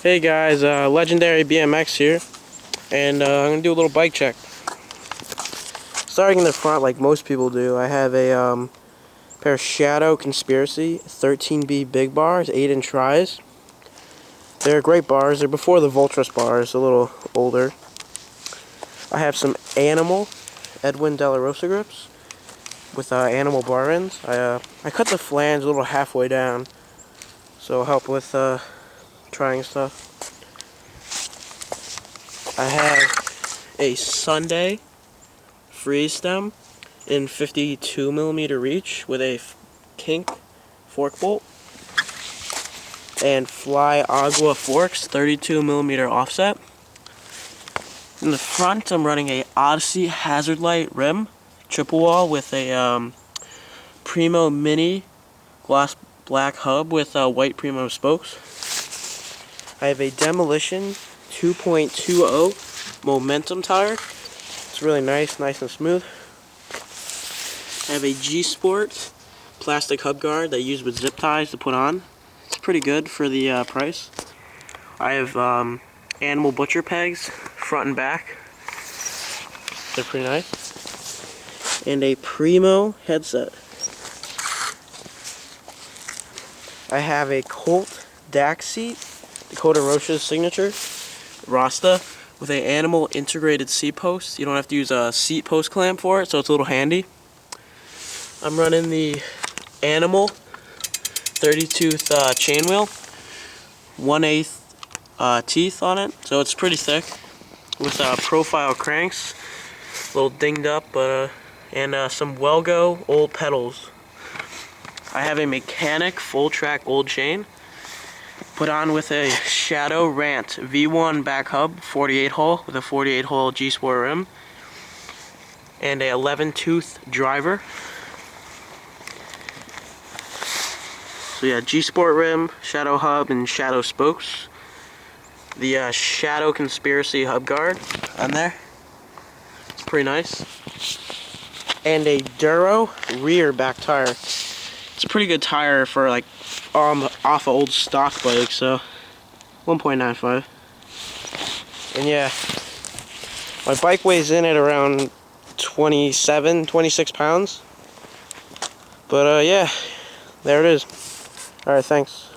Hey guys, Legendary BMX here, and I'm going to do a little bike check. Starting in the front like most people do, I have a pair of Shadow Conspiracy 13B big bars, 8-inch rise. They're great bars. They're before the Voltrus bars, a little older. I have some Animal Edwin De La Rosa grips with Animal bar ends. I cut the flange a little halfway down, so it'll help with trying stuff. I have a Sunday freeze stem in 52mm reach with a kink fork bolt, and Fly Agua forks 32mm offset. In the front, I'm running a Odyssey Hazard Light rim triple wall with a Primo Mini gloss black hub with white Primo spokes. I have a Demolition 2.20 Momentum tire. It's really nice and smooth. I have a G-Sport plastic hub guard that I use with zip ties to put on. It's pretty good for the price. I have Animal Butcher pegs, front and back. They're pretty nice. And a Primo headset. I have a Colt DAC seat, Dakota Rocha's signature, Rasta, with an Animal integrated seat post. You don't have to use a seat post clamp for it, so it's a little handy. I'm running the Animal 30-tooth chain wheel, 1/8 teeth on it, so it's pretty thick, with profile cranks, a little dinged up, but and some Welgo old pedals. I have a Mechanic full track gold chain, put on with a Shadow Rant V1 back hub, 48 hole with a 48 hole G-Sport rim, and a 11-tooth driver. So yeah, G-Sport rim, Shadow hub, and Shadow spokes. The Shadow Conspiracy hub guard on there. It's pretty nice. And a Duro rear back tire. It's a pretty good tire for like off an old stock bike, so 1.95. And yeah, my bike weighs in at around 26 pounds. But yeah, there it is. Alright, thanks.